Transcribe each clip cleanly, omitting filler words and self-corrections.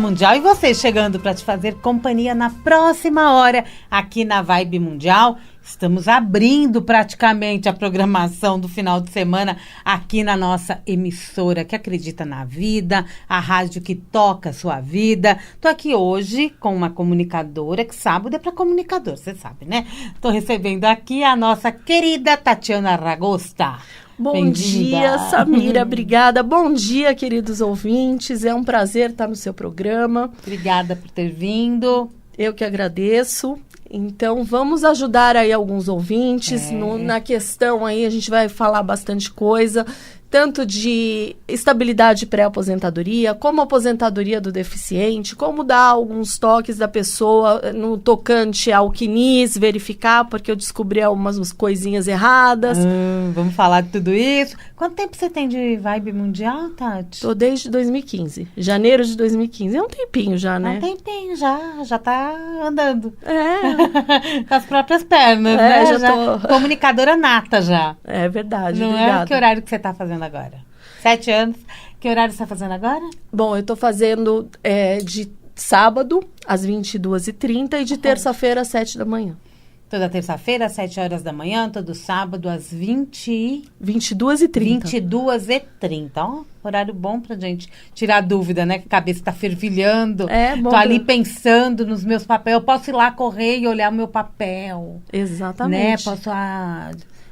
Mundial e você chegando para te fazer companhia na próxima hora aqui na Vibe Mundial. Estamos abrindo praticamente a programação do final de semana aqui na nossa emissora que acredita na vida, a rádio que toca a sua vida. Tô aqui hoje com uma comunicadora que sábado é para comunicador, você sabe, né? Tô recebendo aqui a nossa querida Tatiana Ragosta. Bom dia, Samira, obrigada. Bom dia, queridos ouvintes. É um prazer estar no seu programa. Obrigada por ter vindo. Eu que agradeço. Então, vamos ajudar aí alguns ouvintes. Na questão aí, a gente vai falar bastante coisa, tanto de estabilidade pré-aposentadoria, como aposentadoria do deficiente, como dar alguns toques da pessoa no tocante ao CNIS, verificar, porque eu descobri algumas coisinhas erradas. Vamos falar de tudo isso. Quanto tempo você tem de Vibe Mundial, Tati? Tô desde 2015, janeiro de 2015. É um tempinho já, né? Um tempinho já tá andando. Com as próprias pernas, né? Já tô... Comunicadora nata já. É verdade, não obrigada. É? Que horário que você tá fazendo agora? 7 anos. Que horário você tá fazendo agora? Bom, eu tô fazendo de sábado às 22h30 e de terça-feira às 7 da manhã. Toda terça-feira, às 7 horas da manhã, todo sábado, às 22h30. 22h30. Ó, horário bom pra gente tirar dúvida, né? Que a cabeça tá fervilhando. Bom. Tô ali pensando nos meus papéis. Eu posso ir lá correr e olhar o meu papel. Exatamente. Né? Posso,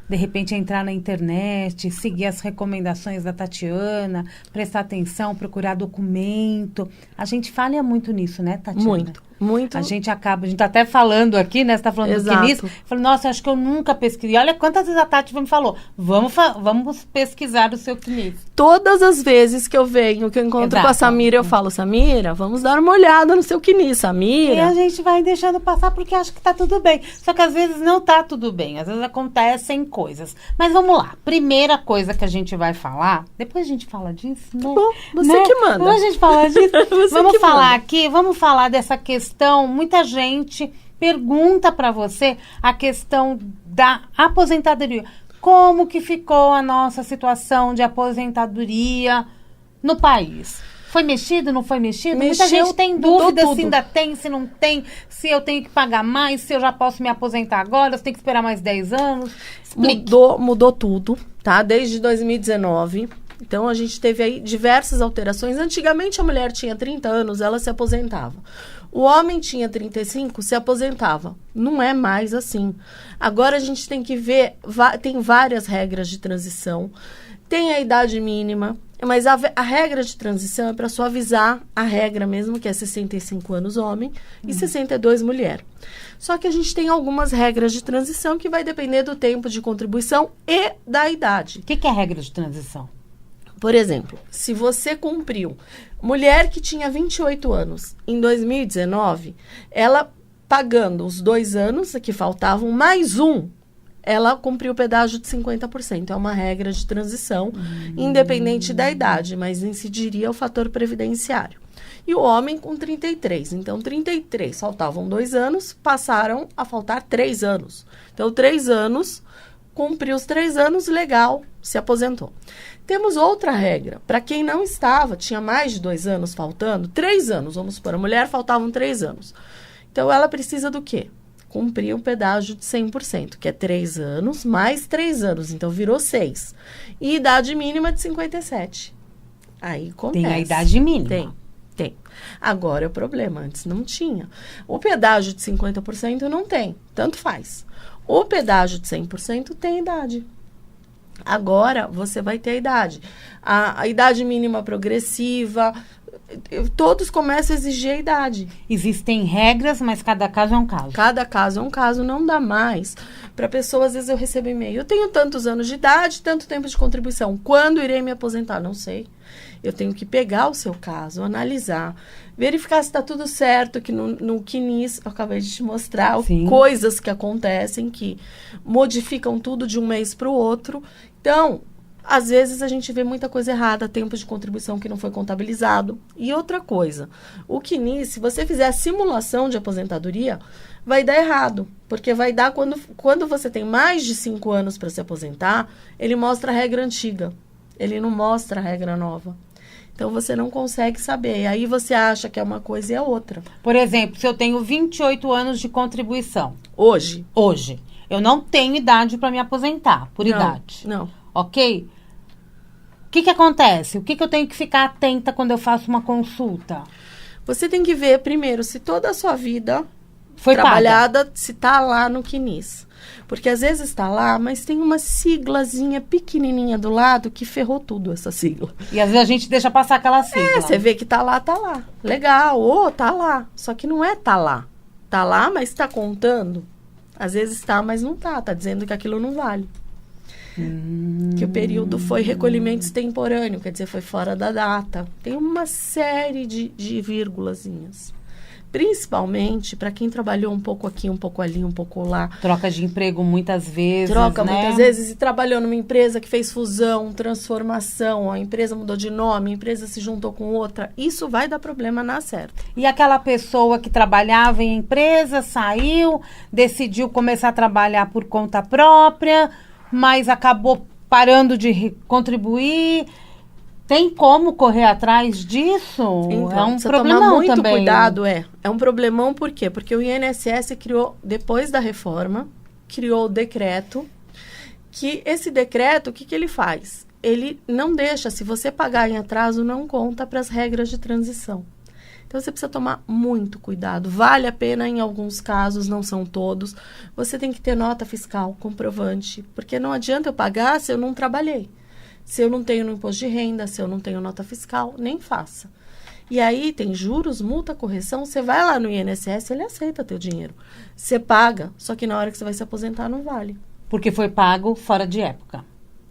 de repente, entrar na internet, seguir as recomendações da Tatiana, prestar atenção, procurar documento. A gente falha muito nisso, né, Tatiana? Muito. A gente tá até falando aqui, né? Você tá falando Exato. do CNIS. Falei, nossa, acho que eu nunca pesquisei. Olha quantas vezes a Tati me falou. Vamos pesquisar o seu CNIS. Todas as vezes que eu venho, que eu encontro com a Samira, eu falo, Samira, vamos dar uma olhada no seu CNIS, Samira. E a gente vai deixando passar porque acha que tá tudo bem. Só que às vezes não tá tudo bem. Às vezes acontecem coisas. Mas vamos lá. Primeira coisa que a gente vai falar. Depois a gente fala disso, né? Bom, você que manda. Depois a gente fala disso. Vamos falar aqui, vamos falar dessa questão. Muita gente pergunta para você a questão da aposentadoria. Como que ficou a nossa situação de aposentadoria no país? Foi mexido, não foi mexido? Muita gente tem dúvida se ainda tem, se não tem, se eu tenho que pagar mais, se eu já posso me aposentar agora, se tem que esperar mais 10 anos. Mudou tudo, tá? Desde 2019. Então, a gente teve aí diversas alterações. Antigamente, a mulher tinha 30 anos, ela se aposentava. O homem tinha 35, se aposentava. Não é mais assim. Agora, a gente tem que ver, tem várias regras de transição. Tem a idade mínima, mas a regra de transição é para suavizar a regra mesmo, que é 65 anos homem e 62 mulher. Só que a gente tem algumas regras de transição que vai depender do tempo de contribuição e da idade. O que é regra de transição? Por exemplo, se você cumpriu, mulher que tinha 28 anos em 2019, ela pagando os 2 anos que faltavam, mais ela cumpriu o pedágio de 50%. É uma regra de transição, independente da idade, mas incidiria o fator previdenciário. E o homem com 33. Então, 33, faltavam 2 anos, passaram a faltar 3 anos. Então, 3 anos, cumpriu os 3 anos, legal, se aposentou. Temos outra regra. Para quem não estava, tinha mais de 2 anos faltando, 3 anos, vamos supor, a mulher faltavam 3 anos. Então, ela precisa do quê? Cumprir um pedágio de 100%, que é 3 anos, mais 3 anos, então virou 6. E idade mínima de 57. Aí acontece. Tem a idade mínima? Tem. Agora é o problema, antes não tinha. O pedágio de 50% não tem, tanto faz. O pedágio de 100% tem idade. Agora você vai ter a idade. A idade mínima progressiva, todos começam a exigir a idade. Existem regras, mas cada caso é um caso. Cada caso é um caso, não dá mais. Para pessoas, às vezes eu recebo e-mail, eu tenho tantos anos de idade, tanto tempo de contribuição, quando irei me aposentar? Não sei. Eu tenho que pegar o seu caso, analisar, verificar se está tudo certo, que no CNIS, eu acabei de te mostrar, coisas que acontecem, que modificam tudo de um mês para o outro. Então, às vezes a gente vê muita coisa errada, tempo de contribuição que não foi contabilizado. E outra coisa, o CNIS, se você fizer a simulação de aposentadoria, vai dar errado. Porque vai dar, quando você tem mais de 5 anos para se aposentar, ele mostra a regra antiga. Ele não mostra a regra nova. Então, você não consegue saber. Aí você acha que é uma coisa e é outra. Por exemplo, se eu tenho 28 anos de contribuição. Hoje. Eu não tenho idade para me aposentar, por idade. Não. Ok? O que acontece? O que eu tenho que ficar atenta quando eu faço uma consulta? Você tem que ver, primeiro, se toda a sua vida Foi trabalhada, paga. se tá lá no CNIS. Porque às vezes está lá, mas tem uma siglazinha pequenininha do lado que ferrou tudo, essa sigla. E às vezes a gente deixa passar aquela sigla. Você vê que tá lá, tá lá. Legal, tá lá. Só que não é tá lá. Tá lá, mas tá contando. Às vezes tá, mas não tá. Tá dizendo que aquilo não vale. Que o período foi recolhimento extemporâneo, quer dizer, foi fora da data. Tem uma série de vírgulazinhas. Principalmente para quem trabalhou um pouco aqui, um pouco ali, um pouco lá. Troca de emprego muitas vezes, muitas vezes e trabalhou numa empresa que fez fusão, transformação, a empresa mudou de nome, a empresa se juntou com outra. Isso vai dar problema na certa. E aquela pessoa que trabalhava em empresa, saiu, decidiu começar a trabalhar por conta própria, mas acabou parando de contribuir. Tem como correr atrás disso? Então, é um problemão tomar muito também. Cuidado, é um problemão, por quê? Porque o INSS criou, depois da reforma, criou o decreto, que esse decreto, o que ele faz? Ele não deixa, se você pagar em atraso, não conta para as regras de transição. Então, você precisa tomar muito cuidado. Vale a pena em alguns casos, não são todos. Você tem que ter nota fiscal, comprovante, porque não adianta eu pagar se eu não trabalhei. Se eu não tenho no imposto de renda, se eu não tenho nota fiscal, nem faça. E aí tem juros, multa, correção, você vai lá no INSS, ele aceita teu dinheiro. Você paga, só que na hora que você vai se aposentar não vale. Porque foi pago fora de época.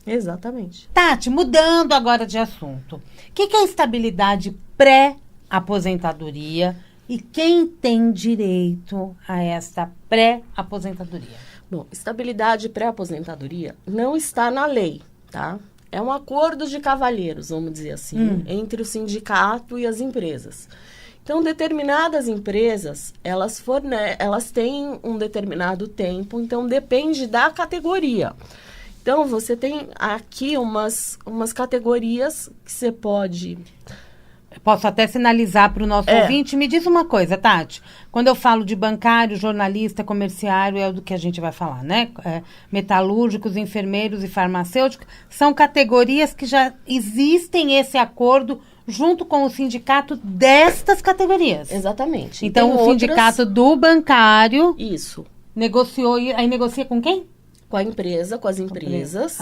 Exatamente. Tati, mudando agora de assunto. O que é estabilidade pré-aposentadoria e quem tem direito a esta pré-aposentadoria? Bom, estabilidade pré-aposentadoria não está na lei, tá? É um acordo de cavalheiros, vamos dizer assim, entre o sindicato e as empresas. Então, determinadas empresas, elas têm um determinado tempo, então depende da categoria. Então, você tem aqui umas categorias que você pode... Posso até sinalizar para o nosso ouvinte. Me diz uma coisa, Tati. Quando eu falo de bancário, jornalista, comerciário, é do que a gente vai falar, né? Metalúrgicos, enfermeiros e farmacêuticos. São categorias que já existem esse acordo junto com o sindicato destas categorias. Exatamente. Então, o sindicato do bancário... Isso. Negociou, aí negocia com quem? Com a empresa, com as empresas.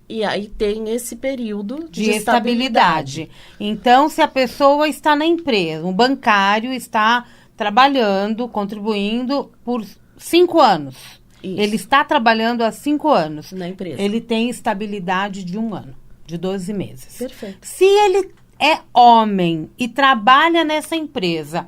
E aí tem esse período de estabilidade. Então, se a pessoa está na empresa, um bancário está trabalhando, contribuindo por 5 anos. Isso. Ele está trabalhando há 5 anos. Na empresa. Ele tem estabilidade de 1 ano, de 12 meses. Perfeito. Se ele é homem e trabalha nessa empresa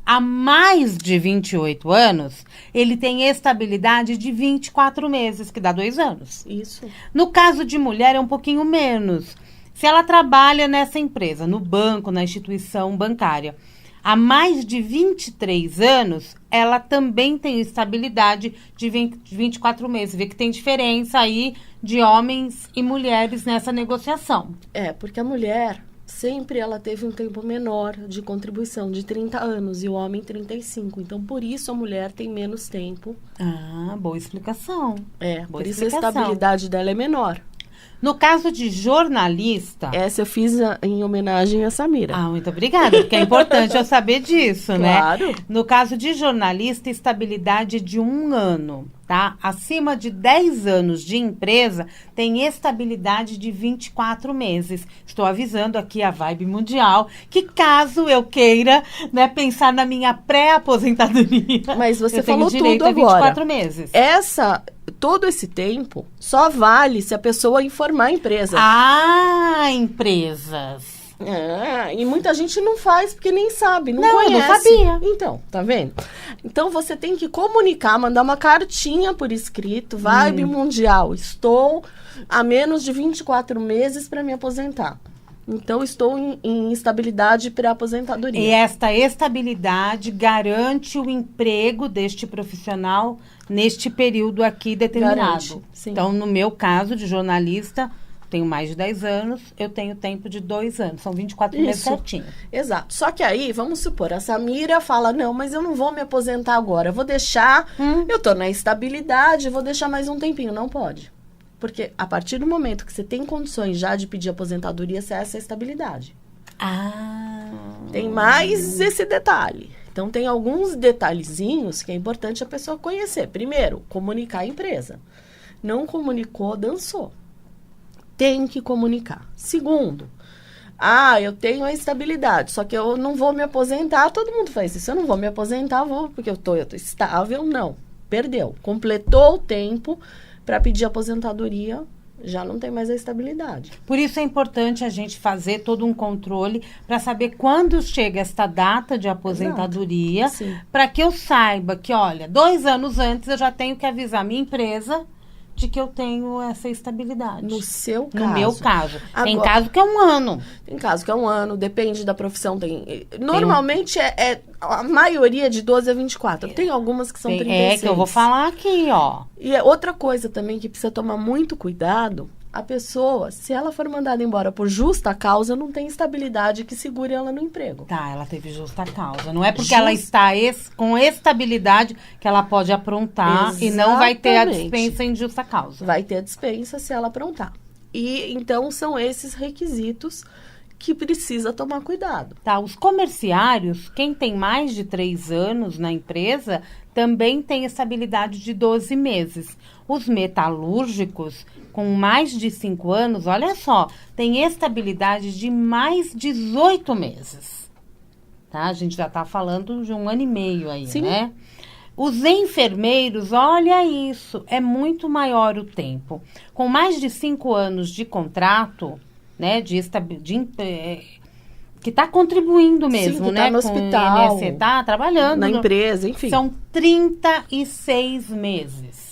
há mais de 28 anos, ele tem estabilidade de 24 meses, que dá 2 anos. Isso. No caso de mulher, é um pouquinho menos. Se ela trabalha nessa empresa, no banco, na instituição bancária, há mais de 23 anos, ela também tem estabilidade de 24 meses. Vê que tem diferença aí de homens e mulheres nessa negociação. Porque a mulher... sempre ela teve um tempo menor de contribuição, de 30 anos, e o homem 35. Então, por isso a mulher tem menos tempo. Boa explicação. Por isso a estabilidade dela é menor. No caso de jornalista... Essa eu fiz em homenagem a Samira. Muito obrigada, porque é importante eu saber disso, né? Claro. No caso de jornalista, estabilidade de 1 ano, tá? Acima de 10 anos de empresa, tem estabilidade de 24 meses. Estou avisando aqui a Vibe Mundial, que caso eu queira, né, pensar na minha pré-aposentadoria... Mas você falou tudo direito a 24 agora. meses. Todo esse tempo só vale se a pessoa informar a empresa. Empresas. E muita gente não faz porque nem sabe, não conhece. Eu não sabia. Então, tá vendo? Então, você tem que comunicar, mandar uma cartinha por escrito, Vibe Mundial, estou há menos de 24 meses para me aposentar. Então, estou em estabilidade pré-aposentadoria. E esta estabilidade garante o emprego deste profissional neste período aqui determinado. Garante, sim. Então, no meu caso de jornalista, tenho mais de 10 anos, eu tenho tempo de 2 anos. São 24 meses certinho. Exato. Só que aí, vamos supor, a Samira fala, não, mas eu não vou me aposentar agora. Eu vou deixar, eu tô na estabilidade, vou deixar mais um tempinho. Não pode. Porque a partir do momento que você tem condições já de pedir aposentadoria, você é essa estabilidade. Tem mais esse detalhe. Então, tem alguns detalhezinhos que é importante a pessoa conhecer. Primeiro, comunicar a empresa. Não comunicou, dançou. Tem que comunicar. Segundo, eu tenho a estabilidade, só que eu não vou me aposentar. Todo mundo faz isso. Eu não vou me aposentar, porque eu tô estável. Não. Perdeu. Completou o tempo para pedir aposentadoria, já não tem mais a estabilidade. Por isso é importante a gente fazer todo um controle para saber quando chega esta data de aposentadoria, para que eu saiba que, olha, 2 anos antes eu já tenho que avisar minha empresa de que eu tenho essa estabilidade. No seu caso. No meu caso. Agora, tem caso que é 1 ano. Tem caso que é 1 ano, depende da profissão. Normalmente a maioria de 12 a 24. Tem algumas que são 36. É que eu vou falar aqui, ó. E outra coisa também que precisa tomar muito cuidado, a pessoa, se ela for mandada embora por justa causa, não tem estabilidade que segure ela no emprego. Tá, ela teve justa causa. Não é porque ela está com estabilidade que ela pode aprontar. Exatamente. E não vai ter a dispensa em justa causa. Vai ter a dispensa se ela aprontar. E então são esses requisitos que precisa tomar cuidado. Tá, os comerciários, quem tem mais de 3 anos na empresa, também tem estabilidade de 12 meses. Os metalúrgicos, com mais de 5 anos, olha só, tem estabilidade de mais 18 meses. Tá? A gente já está falando de 1 ano e meio aí, né? Os enfermeiros, olha isso, é muito maior o tempo. Com mais de 5 anos de contrato, né, que está contribuindo mesmo, que né? Tá no hospital, INSS, tá trabalhando. Na empresa, enfim. São 36 meses.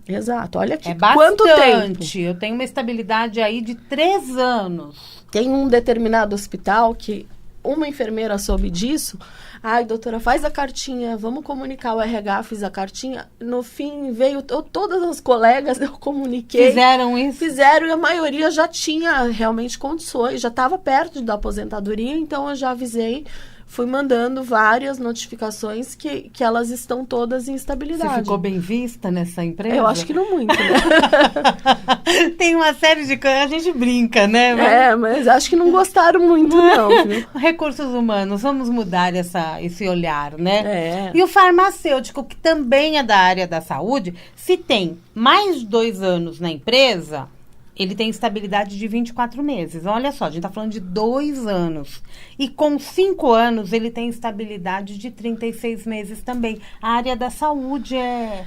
Exato, olha aqui, quanto tempo. Eu tenho uma estabilidade aí de 3 anos. Tem um determinado hospital que uma enfermeira soube disso. Ai, doutora, faz a cartinha, vamos comunicar o RH, fiz a cartinha. No fim, veio todas as colegas, eu comuniquei. Fizeram isso? Fizeram e a maioria já tinha realmente condições, já estava perto da aposentadoria, então eu já avisei, fui mandando várias notificações que elas estão todas em estabilidade. Você ficou bem vista nessa empresa? Eu acho que não muito, né? Tem uma série de coisas, a gente brinca, né? Mas acho que não gostaram muito, não. Viu? Recursos humanos, vamos mudar esse olhar, né? É. E o farmacêutico, que também é da área da saúde, se tem mais de 2 anos na empresa, ele tem estabilidade de 24 meses. Olha só, a gente está falando de 2 anos. E com 5 anos, ele tem estabilidade de 36 meses também. A área da saúde é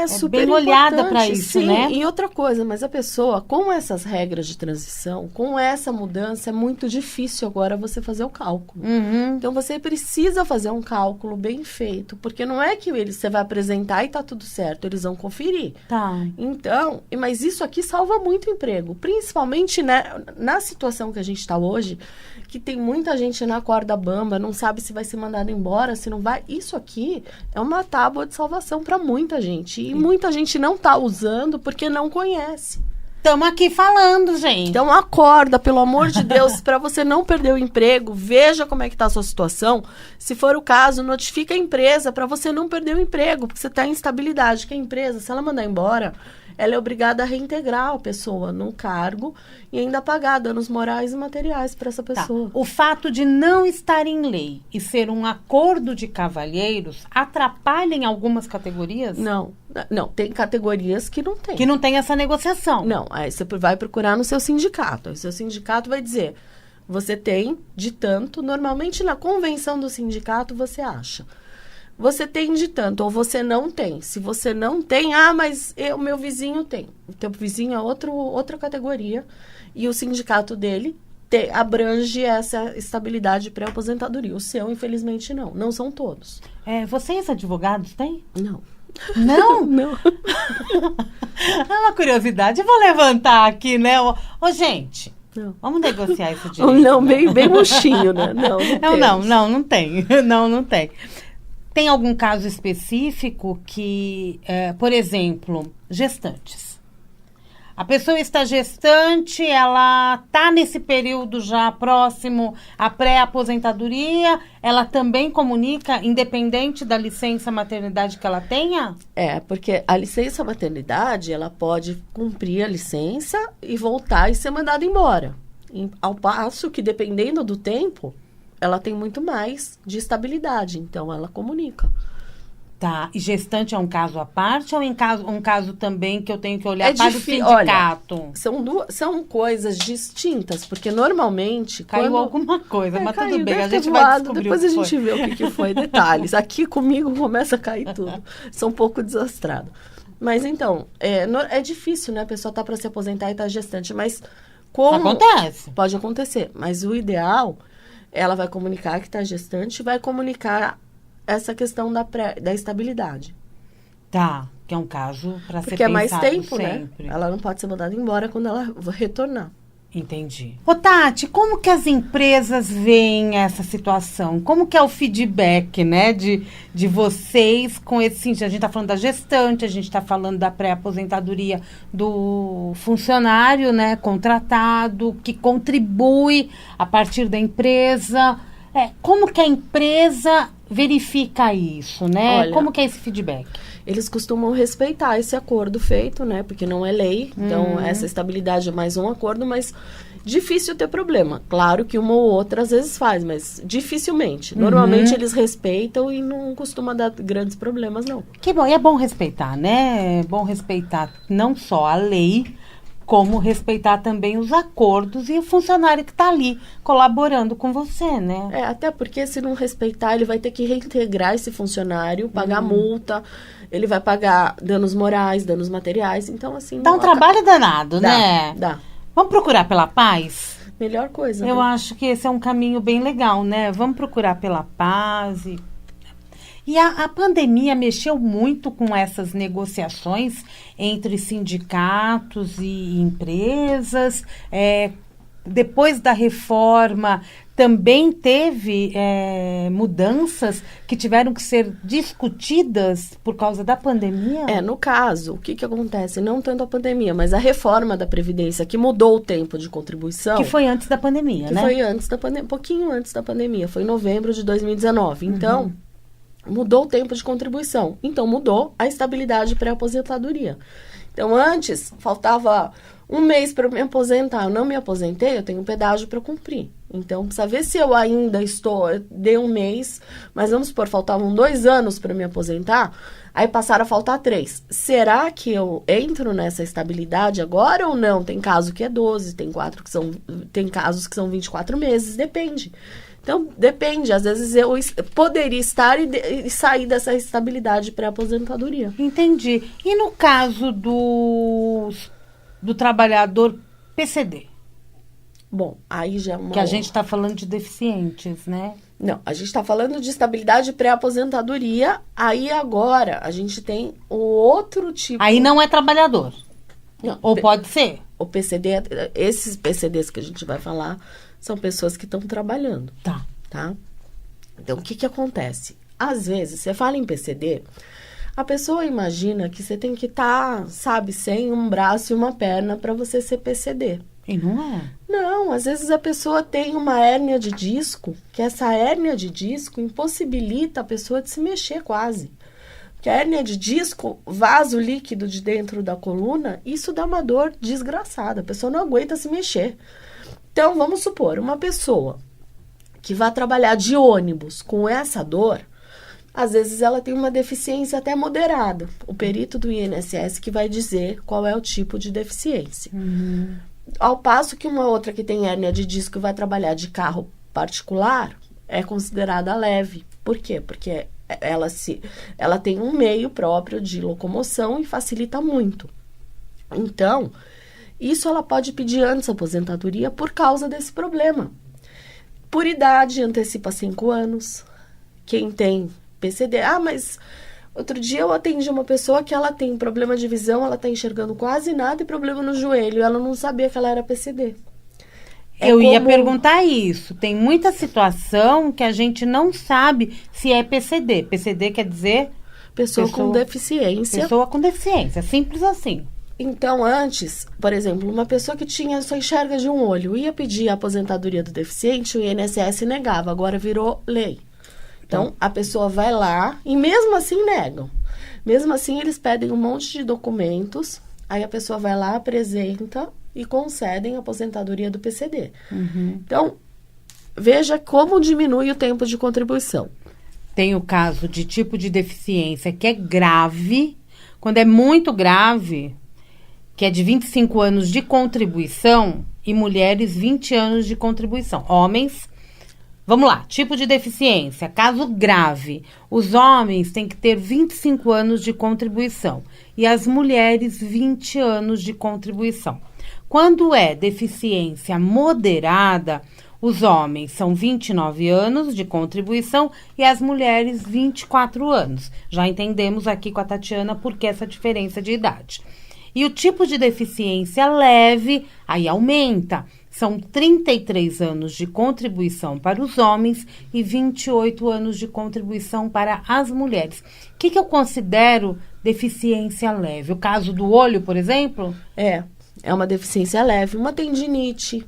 super bem olhada para isso, sim, né? E outra coisa, mas a pessoa, com essas regras de transição, com essa mudança, é muito difícil agora você fazer o cálculo. Então, você precisa fazer um cálculo bem feito, porque não é que você vai apresentar e tá tudo certo, eles vão conferir. Tá. Então, mas isso aqui salva muito emprego, principalmente, né, na situação que a gente está hoje, que tem muita gente na corda bamba, não sabe se vai ser mandado embora, se não vai. Isso aqui é uma tábua de salvação para muita gente. E muita gente não tá usando porque não conhece. Estamos aqui falando, gente. Então acorda, pelo amor de Deus, para você não perder o emprego, veja como é que tá a sua situação. Se for o caso, notifica a empresa para você não perder o emprego, porque você está em instabilidade. Que a empresa, se ela mandar embora, ela é obrigada a reintegrar a pessoa no cargo e ainda pagar danos morais e materiais para essa pessoa. O fato de não estar em lei e ser um acordo de cavalheiros atrapalha em algumas categorias? Não, tem categorias que não tem. Que não tem essa negociação. Não, aí você vai procurar no seu sindicato. Aí o seu sindicato vai dizer, você tem de tanto, normalmente na convenção do sindicato você acha. Você tem de tanto, ou você não tem. Se você não tem, mas o meu vizinho tem. O teu vizinho é outra categoria. E o sindicato dele abrange essa estabilidade pré-aposentadoria. O seu, infelizmente, não. Não são todos. Vocês, advogados, têm? Não. Não? Não. É uma curiosidade. Eu vou levantar aqui, né? Gente... Não. Vamos negociar isso direito. Não, bem murchinho, né? Não tem. Não tem. Tem algum caso específico que, por exemplo, gestantes. A pessoa está gestante, ela está nesse período já próximo à pré-aposentadoria, ela também comunica, independente da licença maternidade que ela tenha? Porque a licença maternidade, ela pode cumprir a licença e voltar e ser mandada embora. Ao passo que, dependendo do tempo, ela tem muito mais de estabilidade, então ela comunica. Tá, e gestante é um caso à parte ou um caso também que eu tenho que olhar para o sindicato? Olha, são coisas distintas, porque normalmente... Caiu alguma coisa, mas tudo bem, a gente vai descobrir depois o que a gente vê o que foi, detalhes. Aqui comigo começa a cair tudo. Sou um pouco desastrada. Mas então, é difícil, né? A pessoa tá para se aposentar e tá gestante, mas como... Acontece. Pode acontecer, mas o ideal, ela vai comunicar que tá gestante e vai comunicar essa questão da estabilidade. Tá, que é um caso para ser pensado. Porque é mais tempo, sempre. né? Ela não pode ser mandada embora quando ela retornar. Entendi. Ô, Tati, como que as empresas veem essa situação? Como que é o feedback, né, de vocês com esse... A gente está falando da gestante, a gente está falando da pré-aposentadoria do funcionário, né, contratado, que contribui a partir da empresa. Como que a empresa verifica isso, né? Olha, como que é esse feedback? Eles costumam respeitar esse acordo feito, né? Porque não é lei. Então, essa estabilidade é mais um acordo, mas difícil ter problema. Claro que uma ou outra às vezes faz, mas dificilmente. Normalmente eles respeitam e não costuma dar grandes problemas, não. Que bom, e é bom respeitar, né? É bom respeitar não só a lei, como respeitar também os acordos e o funcionário que está ali colaborando com você, né? Até porque se não respeitar, ele vai ter que reintegrar esse funcionário, pagar multa, ele vai pagar danos morais, danos materiais, então assim... Dá um trabalho danado, né? Dá. Vamos procurar pela paz? Melhor coisa. Eu acho que esse é um caminho bem legal, né? Vamos procurar pela paz E a pandemia mexeu muito com essas negociações entre sindicatos e empresas. Depois da reforma, também teve mudanças que tiveram que ser discutidas por causa da pandemia? No caso, o que acontece? Não tanto a pandemia, mas a reforma da Previdência, que mudou o tempo de contribuição. Que foi antes da pandemia, né? Foi antes da pandemia, pouquinho antes da pandemia. Foi em novembro de 2019. Então... mudou o tempo de contribuição. Então, mudou a estabilidade pré-aposentadoria. Então, antes, faltava um mês para eu me aposentar. Eu não me aposentei, eu tenho um pedágio para cumprir. Então, precisa ver se eu ainda dei um mês, mas vamos supor, faltavam 2 anos para me aposentar, aí passaram a faltar 3. Será que eu entro nessa estabilidade agora ou não? Tem caso que é 12, tem casos que são 24 meses, depende. Então, depende. Às vezes, eu poderia estar e sair dessa estabilidade pré-aposentadoria. Entendi. E no caso do trabalhador PCD? Bom, aí já é uma... Que a gente está falando de deficientes, né? Não, a gente está falando de estabilidade pré-aposentadoria. Aí, agora, a gente tem o outro tipo... Aí não é trabalhador? Não. Ou pode ser? O PCD, esses PCDs que a gente vai falar... são pessoas que estão trabalhando. Tá? Então, o que acontece? Às vezes, você fala em PCD, a pessoa imagina que você tem que estar, sem um braço e uma perna para você ser PCD. E não é? Não, às vezes a pessoa tem uma hérnia de disco, que essa hérnia de disco impossibilita a pessoa de se mexer quase. Porque a hérnia de disco, vaso líquido de dentro da coluna, isso dá uma dor desgraçada. A pessoa não aguenta se mexer. Então, vamos supor, uma pessoa que vai trabalhar de ônibus com essa dor, às vezes ela tem uma deficiência até moderada. O perito do INSS que vai dizer qual é o tipo de deficiência. Ao passo que uma outra que tem hérnia de disco e vai trabalhar de carro particular, é considerada leve. Por quê? Porque ela tem um meio próprio de locomoção e facilita muito. Então... isso ela pode pedir antes a aposentadoria por causa desse problema. Por idade, antecipa 5 anos. Quem tem PCD... mas outro dia eu atendi uma pessoa que ela tem problema de visão, ela está enxergando quase nada e problema no joelho. Ela não sabia que ela era PCD. Eu ia perguntar isso. Tem muita situação que a gente não sabe se é PCD. PCD quer dizer... Pessoa com deficiência. Pessoa com deficiência, simples assim. Então, antes, por exemplo, uma pessoa que só enxerga de um olho, ia pedir a aposentadoria do deficiente, o INSS negava, agora virou lei. Então, a pessoa vai lá e mesmo assim negam. Mesmo assim, eles pedem um monte de documentos, aí a pessoa vai lá, apresenta e concedem a aposentadoria do PCD. Então, veja como diminui o tempo de contribuição. Tem o caso de tipo de deficiência que é grave, quando é muito grave, que é de 25 anos de contribuição e mulheres 20 anos de contribuição. Homens, vamos lá, tipo de deficiência, caso grave, os homens têm que ter 25 anos de contribuição e as mulheres 20 anos de contribuição. Quando é deficiência moderada, os homens são 29 anos de contribuição e as mulheres 24 anos. Já entendemos aqui com a Tatiana por que essa diferença de idade. E o tipo de deficiência leve, aí aumenta. São 33 anos de contribuição para os homens e 28 anos de contribuição para as mulheres. O que eu considero deficiência leve? O caso do olho, por exemplo? É uma deficiência leve. Uma tendinite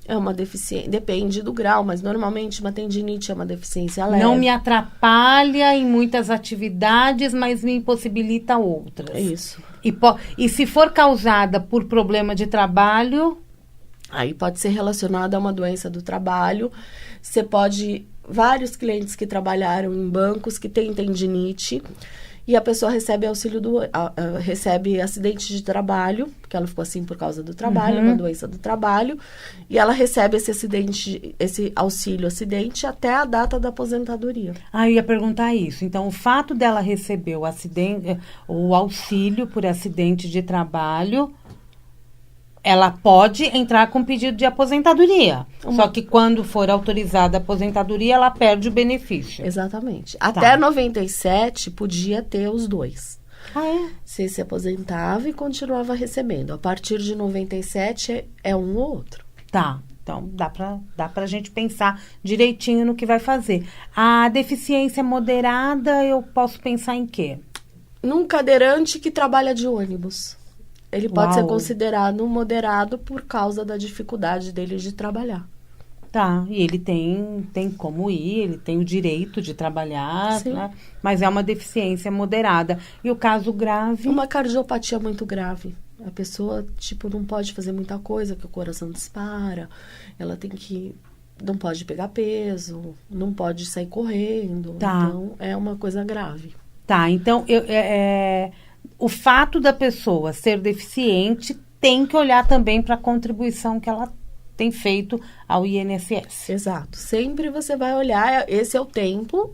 é uma deficiência, depende do grau, mas normalmente uma tendinite é uma deficiência leve. Não me atrapalha em muitas atividades, mas me impossibilita outras. É isso. E se for causada por problema de trabalho... Aí pode ser relacionada a uma doença do trabalho. Você pode... Vários clientes que trabalharam em bancos que têm tendinite e a pessoa recebe auxílio recebe acidente de trabalho, porque ela ficou assim por causa do trabalho, uma doença do trabalho, e ela recebe esse auxílio acidente até a data da aposentadoria. Eu ia perguntar isso. Então, o fato dela receber o auxílio por acidente de trabalho, ela pode entrar com pedido de aposentadoria. Só que quando for autorizada a aposentadoria, ela perde o benefício. Exatamente. Até 97, podia ter os dois. É? Você se aposentava e continuava recebendo. A partir de 97, é um ou outro. Tá. Então, dá pra gente pensar direitinho no que vai fazer. A deficiência moderada, eu posso pensar em quê? Num cadeirante que trabalha de ônibus. Ele pode ser considerado moderado por causa da dificuldade dele de trabalhar. Tá, e ele tem como ir, ele tem o direito de trabalhar, né? Mas é uma deficiência moderada. E o caso grave? Uma cardiopatia muito grave. A pessoa, não pode fazer muita coisa, que o coração dispara. Ela não pode pegar peso, não pode sair correndo. Tá. Então, é uma coisa grave. Tá, então, o fato da pessoa ser deficiente tem que olhar também para a contribuição que ela tem feito ao INSS. Exato. Sempre você vai olhar, esse é o tempo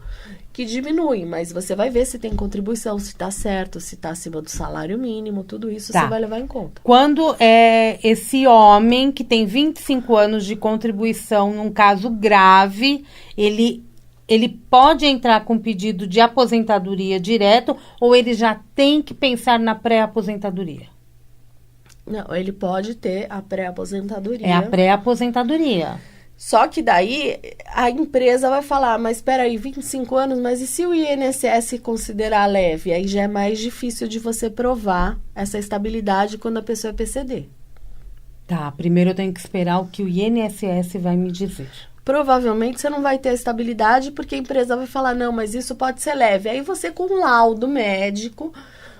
que diminui, mas você vai ver se tem contribuição, se está certo, se está acima do salário mínimo, tudo isso você vai levar em conta. Quando é esse homem que tem 25 anos de contribuição num caso grave, ele pode entrar com pedido de aposentadoria direto ou ele já tem que pensar na pré-aposentadoria? Não, ele pode ter a pré-aposentadoria. É a pré-aposentadoria. Só que daí a empresa vai falar, mas espera aí, 25 anos, mas e se o INSS considerar leve? Aí já é mais difícil de você provar essa estabilidade quando a pessoa é PCD. Tá, primeiro eu tenho que esperar o que o INSS vai me dizer. Provavelmente você não vai ter estabilidade porque a empresa vai falar, não, mas isso pode ser leve. Aí você com um laudo médico,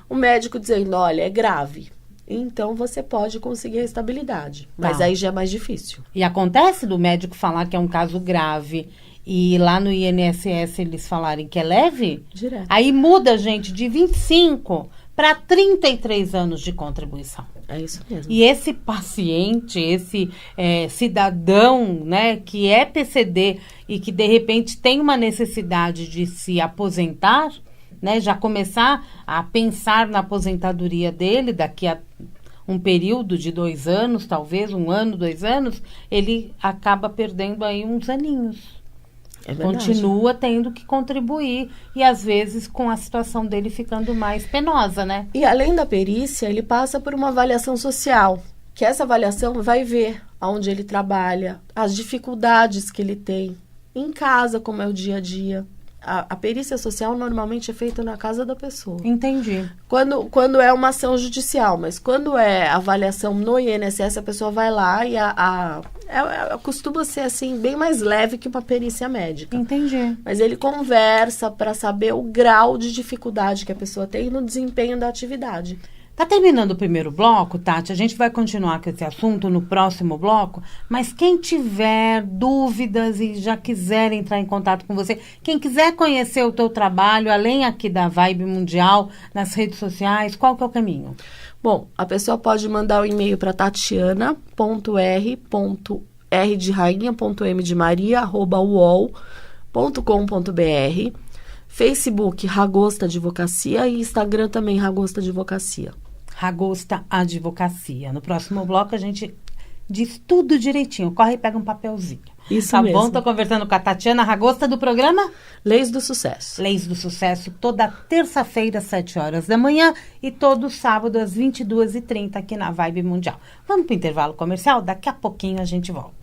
o médico dizendo, olha, é grave. Então, você pode conseguir a estabilidade. Mas aí já é mais difícil. E acontece do médico falar que é um caso grave e lá no INSS eles falarem que é leve? Direto. Aí muda, gente, de 25 para 33 anos de contribuição. É isso mesmo. E esse paciente, esse cidadão, né, que é PCD e que, de repente, tem uma necessidade de se aposentar, né, já começar a pensar na aposentadoria dele daqui a um período de 2 anos, talvez 1 ano, 2 anos, ele acaba perdendo aí uns aninhos. É verdade. Continua tendo que contribuir e às vezes com a situação dele ficando mais penosa, né? E além da perícia, ele passa por uma avaliação social, que essa avaliação vai ver aonde ele trabalha, as dificuldades que ele tem em casa, como é o dia a dia. a perícia social normalmente é feita na casa da pessoa. Entendi. Quando é uma ação judicial, mas quando é avaliação no INSS, a pessoa vai lá e costuma ser assim, bem mais leve que uma perícia médica. Entendi. Mas ele conversa para saber o grau de dificuldade que a pessoa tem no desempenho da atividade. Tá terminando o primeiro bloco, Tati, a gente vai continuar com esse assunto no próximo bloco, mas quem tiver dúvidas e já quiser entrar em contato com você, quem quiser conhecer o teu trabalho, além aqui da Vibe Mundial, nas redes sociais, qual que é o caminho? Bom, a pessoa pode mandar o e-mail para tatiana.r de rainha.m de maria, @uol.com.br, Facebook Ragosta Advocacia e Instagram também Ragosta Advocacia. Ragosta Advocacia. No próximo bloco a gente diz tudo direitinho. Corre e pega um papelzinho. Isso mesmo. Tá bom? Tô conversando com a Tatiana Ragosta do programa Leis do Sucesso. Leis do Sucesso, toda terça-feira, às 7 horas da manhã e todo sábado, às 22h30, aqui na Vibe Mundial. Vamos pro intervalo comercial? Daqui a pouquinho a gente volta.